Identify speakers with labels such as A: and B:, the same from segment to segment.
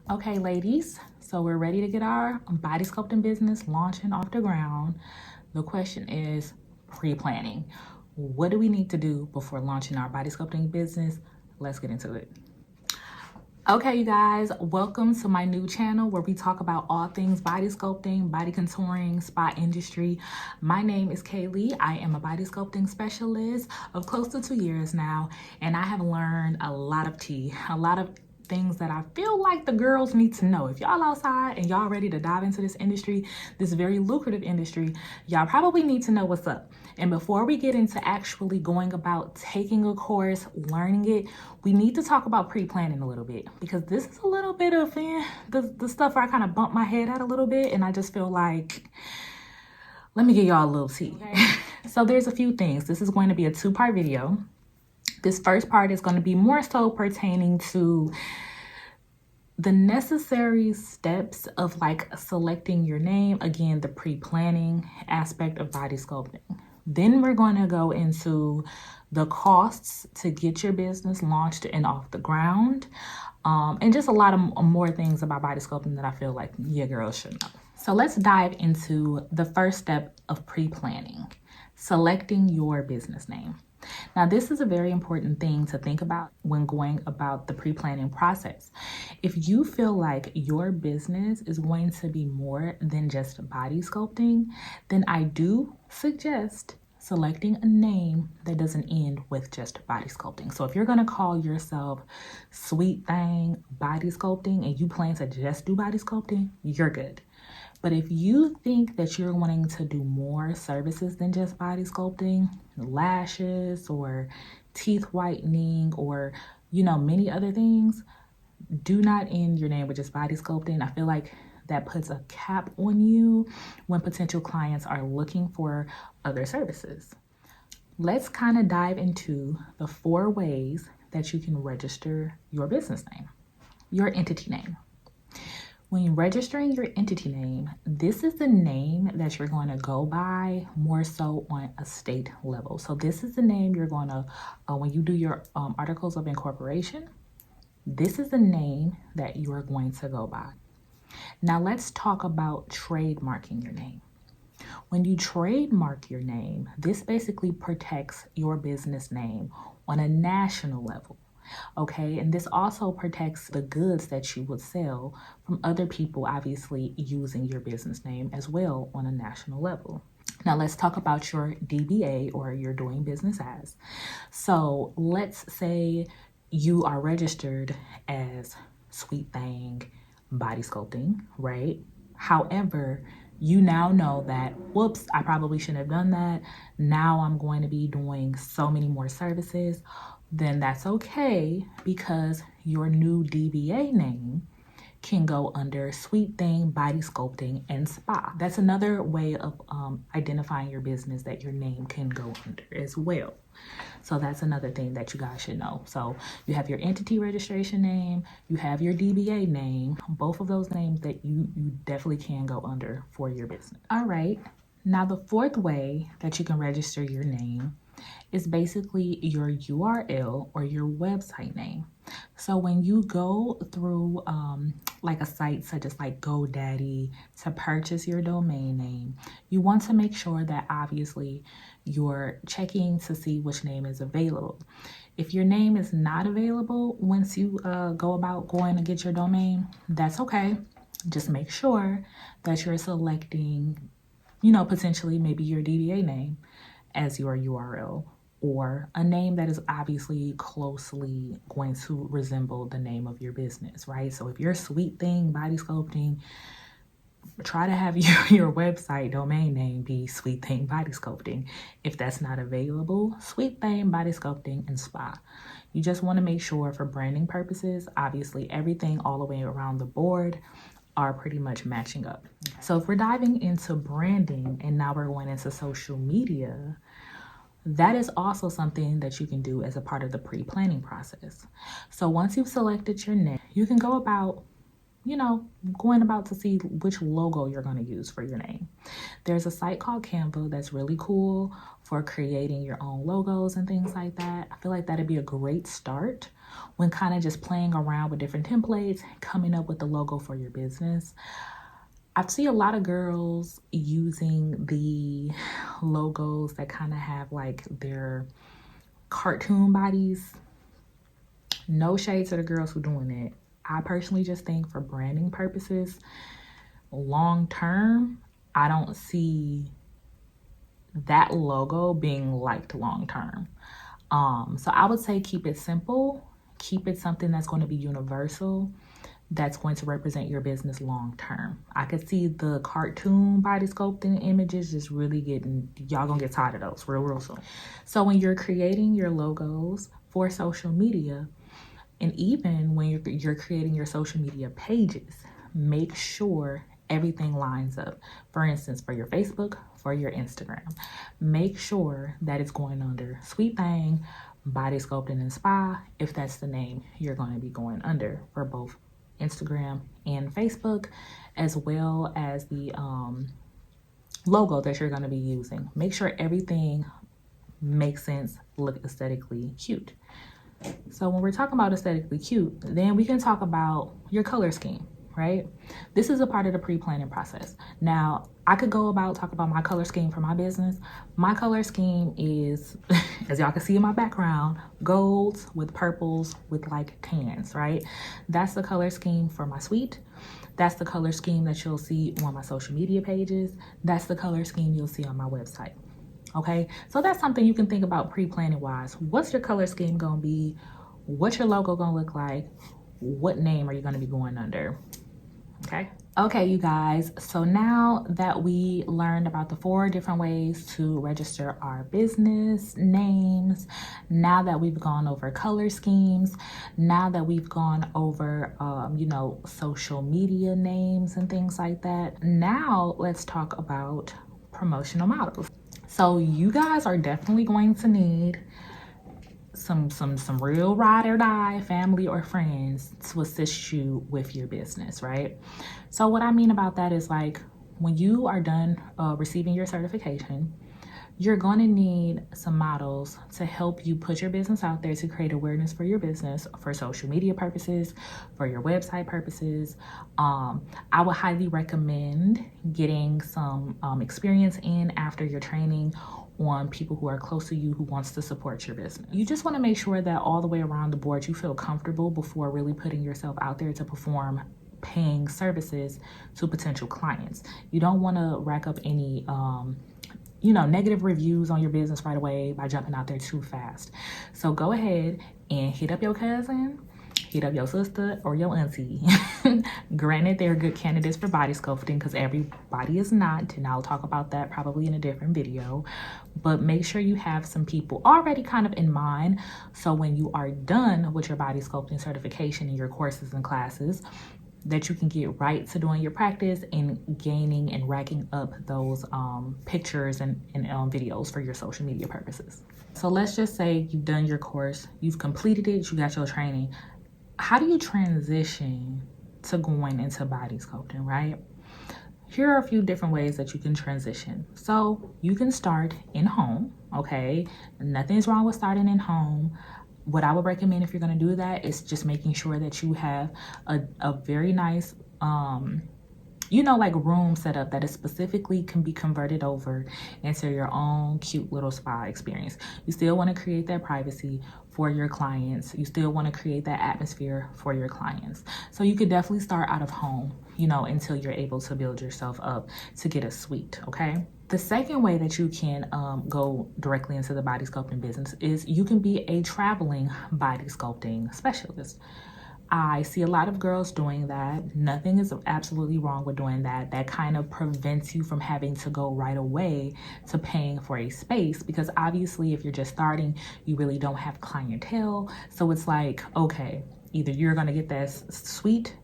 A: Okay, ladies, so we're ready to get our body sculpting business launching off the ground. The question is pre-planning. What do we need to do before launching our body sculpting business? Let's get into it. Okay, you guys, welcome to my new channel where we talk about all things body sculpting, body contouring, spa industry. My name is Kaylee. I am a body sculpting specialist of close to 2 years now, and I have learned a lot of tea, a lot of things that I feel like the girls need to know. If y'all outside and y'all ready to dive into this industry, this very lucrative industry, y'all probably need to know what's up. And before we get into actually going about taking a course, learning it, we need to talk about pre-planning a little bit, because this is a little bit of the stuff where I kind of bump my head at a little bit, and I just feel like, let me give y'all a little tea. Okay. So there's a few things. This is going to be a 2-part video. This first part is going to be more so pertaining to the necessary steps of like selecting your name. Again, the pre-planning aspect of body sculpting. Then we're going to go into the costs to get your business launched and off the ground. And just a lot of more things about body sculpting that I feel like your girls should know. So let's dive into the first step of pre-planning, selecting your business name. Now, this is a very important thing to think about when going about the pre-planning process. If you feel like your business is going to be more than just body sculpting, then I do suggest selecting a name that doesn't end with just body sculpting. So if you're going to call yourself Sweet Thing Body Sculpting and you plan to just do body sculpting, you're good. But if you think that you're wanting to do more services than just body sculpting, lashes or teeth whitening or, many other things, do not end your name with just body sculpting. I feel like that puts a cap on you when potential clients are looking for other services. Let's kind of dive into the 4 ways that you can register your business name, your entity name. When you're registering your entity name, this is the name that you're going to go by more so on a state level. So this is the name you're going to, when you do your articles of incorporation, this is the name that you are going to go by. Now let's talk about trademarking your name. When you trademark your name, this basically protects your business name on a national level. Okay, and this also protects the goods that you would sell from other people, obviously using your business name as well on a national level. Now let's talk about your DBA, or you're doing business as. So let's say you are registered as Sweet Thing Body Sculpting, right? However, you now know that, whoops, I probably shouldn't have done that. Now I'm going to be doing so many more services. Then that's okay, because your new DBA name can go under Sweet Thing Body Sculpting and Spa. That's another way of identifying your business that your name can go under as well. So that's another thing that you guys should know. So you have your entity registration name, you have your DBA name, both of those names that you definitely can go under for your business. All right, now the 4th way that you can register your name is basically your URL or your website name. So when you go through like a site such as like GoDaddy to purchase your domain name, you want to make sure that obviously you're checking to see which name is available. If your name is not available once you go about going to get your domain, that's okay. Just make sure that you're selecting, potentially maybe your DBA name as your URL, or a name that is obviously closely going to resemble the name of your business, right? So if you're Sweet Thing Body Sculpting, try to have your website domain name be Sweet Thing Body Sculpting. If that's not available, Sweet Thing Body Sculpting and Spa. You just want to make sure for branding purposes, obviously everything all the way around the board are pretty much matching up. So if we're diving into branding and now we're going into social media, that is also something that you can do as a part of the pre-planning process. So once you've selected your name, you can go about, going about to see which logo you're going to use for your name. There's a site called Canva that's really cool for creating your own logos and things like that. I feel like that'd be a great start when kind of just playing around with different templates, coming up with the logo for your business, I see a lot of girls using the logos that kind of have like their cartoon bodies. No shade to the girls who doing it. I personally just think for branding purposes, long term, I don't see that logo being liked long term. So I would say keep it simple, keep it something that's going to be universal, that's going to represent your business long term. I could see the cartoon body sculpting images just really getting, y'all gonna get tired of those real soon. So when you're creating your logos for social media, and even when you're creating your social media pages, make sure everything lines up. For instance, for your Facebook, for your Instagram, make sure that it's going under Sweet Thang Body Sculpting and Spa, if that's the name you're going to be going under for both Instagram and Facebook, as well as the logo that you're going to be using. Make sure everything makes sense, look aesthetically cute. So when we're talking about aesthetically cute, then we can talk about your color scheme, right? This is a part of the pre-planning process. Now, I could go about talk about my color scheme for my business. My color scheme is, as y'all can see in my background, golds with purples with like tans, right? That's the color scheme for my suite. That's the color scheme that you'll see on my social media pages. That's the color scheme you'll see on my website. Okay, so that's something you can think about pre-planning wise. What's your color scheme gonna be? What's your logo gonna look like? What name are you gonna be going under? Okay, you guys, so now that we learned about the 4 different ways to register our business names, now that we've gone over color schemes, now that we've gone over, social media names and things like that, now let's talk about promotional models. So you guys are definitely going to need some real ride or die family or friends to assist you with your business, right? So what I mean about that is, like, when you are done receiving your certification, you're going to need some models to help you put your business out there, to create awareness for your business, for social media purposes, for your website purposes. I would highly recommend getting some experience in after your training on people who are close to you who wants to support your business. You just want to make sure that all the way around the board you feel comfortable before really putting yourself out there to perform paying services to potential clients. You don't want to rack up any negative reviews on your business right away by jumping out there too fast. So go ahead and hit up your cousin, hit up your sister or your auntie. Granted, they're good candidates for body sculpting because everybody is not, and I'll talk about that probably in a different video. But make sure you have some people already kind of in mind, so when you are done with your body sculpting certification and your courses and classes, that you can get right to doing your practice and gaining and racking up those pictures and videos for your social media purposes. So let's just say you've done your course, you've completed it, you got your training. How do you transition to going into body sculpting, right? Here are a few different ways that you can transition. So you can start in home, okay? Nothing's wrong with starting in home. What I would recommend if you're going to do that is just making sure that you have a very nice, room set up that is specifically can be converted over into your own cute little spa experience. You still want to create that privacy for your clients. You still want to create that atmosphere for your clients. So you could definitely start out of home, until you're able to build yourself up to get a suite, okay? The second way that you can go directly into the body sculpting business is you can be a traveling body sculpting specialist. I see a lot of girls doing that. Nothing is absolutely wrong with doing that. That kind of prevents you from having to go right away to paying for a space, because obviously if you're just starting, you really don't have clientele. So it's like, okay, either you're going to get that suite,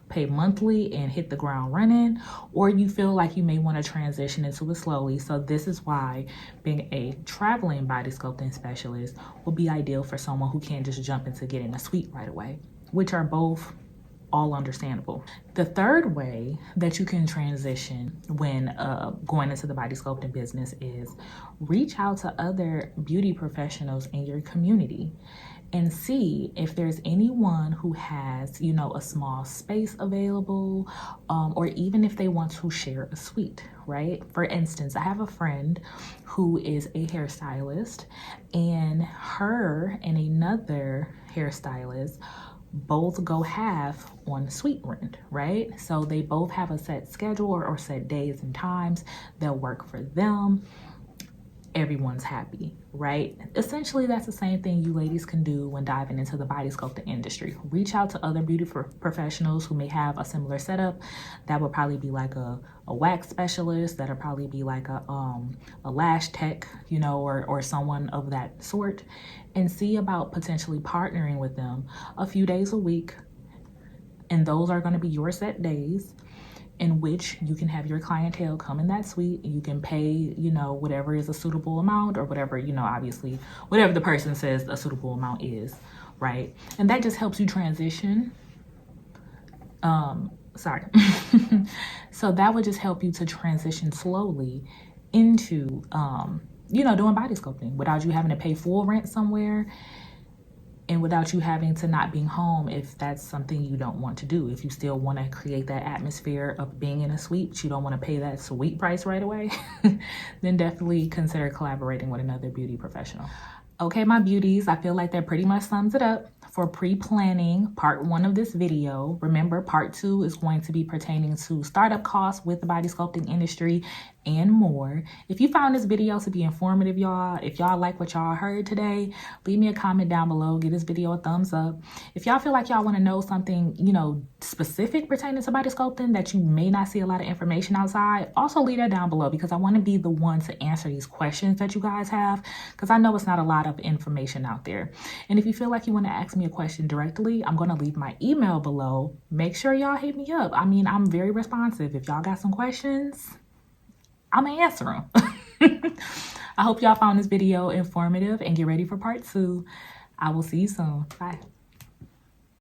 A: pay monthly and hit the ground running, or you feel like you may want to transition into it slowly. So this is why being a traveling body sculpting specialist will be ideal for someone who can't just jump into getting a suite right away, which are both all understandable. The third way that you can transition when going into the body sculpting business is reach out to other beauty professionals in your community and see if there's anyone who has, you know, a small space available, or even if they want to share a suite, right? For instance, I have a friend who is a hairstylist, and her and another hairstylist both go half on suite rent, right? So they both have a set schedule or set days and times that work for them. Everyone's happy, right? Essentially, that's the same thing you ladies can do when diving into the body sculpting industry. Reach out to other beauty professionals who may have a similar setup. That would probably be like a wax specialist. That'll probably be like a lash tech, you know, or someone of that sort, and see about potentially partnering with them a few days a week. And those are going to be your set days in which you can have your clientele come in that suite. You can pay, you know, whatever is a suitable amount, or whatever, you know, obviously, whatever the person says a suitable amount is, right? And that just helps you transition. So that would just help you to transition slowly into, you know, doing body sculpting without you having to pay full rent somewhere, and without you having to not being home if that's something you don't want to do. If you still want to create that atmosphere of being in a suite, but you don't want to pay that suite price right away, then definitely consider collaborating with another beauty professional. Okay, my beauties, I feel like that pretty much sums it up for pre-planning part 1 of this video. Remember, part 2 is going to be pertaining to startup costs with the body sculpting industry and more. If you found this video to be informative, y'all, if y'all like what y'all heard today, leave me a comment down below. Give this video a thumbs up. If y'all feel like y'all want to know something, you know, specific pertaining to body sculpting that you may not see a lot of information outside, also leave that down below, because I want to be the one to answer these questions that you guys have, because I know it's not a lot of information out there. And if you feel like you want to ask me a question directly, I'm going to leave my email below. Make sure y'all hit me up. I mean, I'm very responsive. If y'all got some questions, I'm gonna answer them. I hope y'all found this video informative, and get ready for part 2. I will see you soon. Bye.